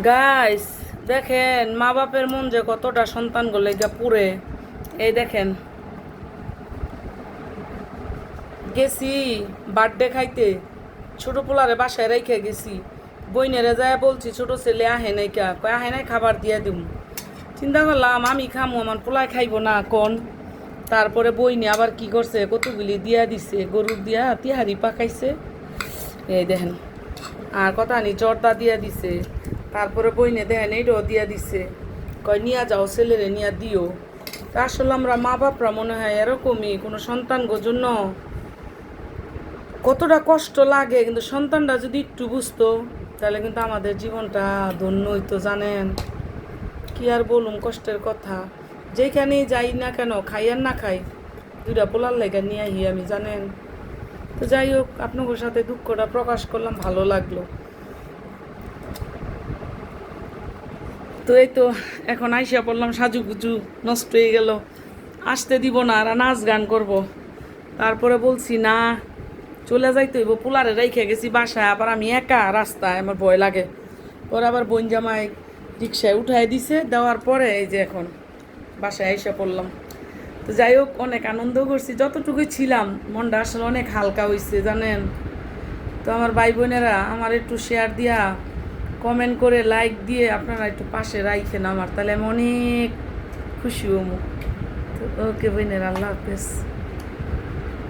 Guys, দেখেন মা বাপের মন যে কতটা সন্তান গুলো পুরে। এই দেখেন, গেছি বার্থডে খাইতে, ছোট পোলারে বাসায় রেখে গেছি। বইনেরে যায় বলছি ছোট ছেলে আহে নাই, কা কয় আহে নাই, খাবার দিয়ে দিম। চিন্তা করলাম আমি খামো, আমার পোলায় খাইব না কোন। তারপরে বইনে আবার কি করছে, কতগুলি দিয়া দিছে, গরুর দিয়া তিহারি পাকাইছে। এই দেখেন, আর কথা নি জর্দা দিয়া দিছে। তারপরে বইনে দেখেন এইটাও দিয়া দিছে, কয় নিয়া যাও, ছেলেরে নিয়া দিও। তা আসলে আমরা মা বাপরা মনে হয় এরকমই, কোনো সন্তান জন্য কতটা কষ্ট লাগে, কিন্তু সন্তানরা যদি একটু বুঝতো তাহলে কিন্তু আমাদের জীবনটা ধন্য হইতো। জানেন কি আর বলুম, কষ্টের কথা। যেখানেই যাই না কেন, খাই আর না খাই, দুইটা পোলার লেগে নিয়ে আহি আমি, জানেন। তো যাই হোক, আপনাদের সাথে দুঃখটা প্রকাশ করলাম, ভালো লাগলো। তো এই তো এখন আইসা পড়লাম, সাজুগুজু নষ্ট হয়ে গেল, আসতে দিব না, আর নাচ গান করব। তারপরে বলছি না, চলে যাইতে হইব, পোলারে রেখে গেছি বাসায়, আবার আমি একা রাস্তায়, আমার ভয় লাগে। পরে আবার বোন জামাই রিক্সায় উঠাই দিছে, দেওয়ার পরে এই যে এখন বাসায় আইসা পড়লাম। তো যাই হোক, অনেক আনন্দ করছি, যতটুকুই ছিলাম মনটা আসলে অনেক হালকা হয়েছে, জানেন। তো আমার ভাই বোনেরা আমার একটু শেয়ার দিয়া, কমেন্ট করে, লাইক দিয়ে আপনারা একটু পাশে রাখেন আমার, তাহলে আমি অনেক খুশি হবো। তো ওকে বোনেরা, আল্লাহ হাফেজ।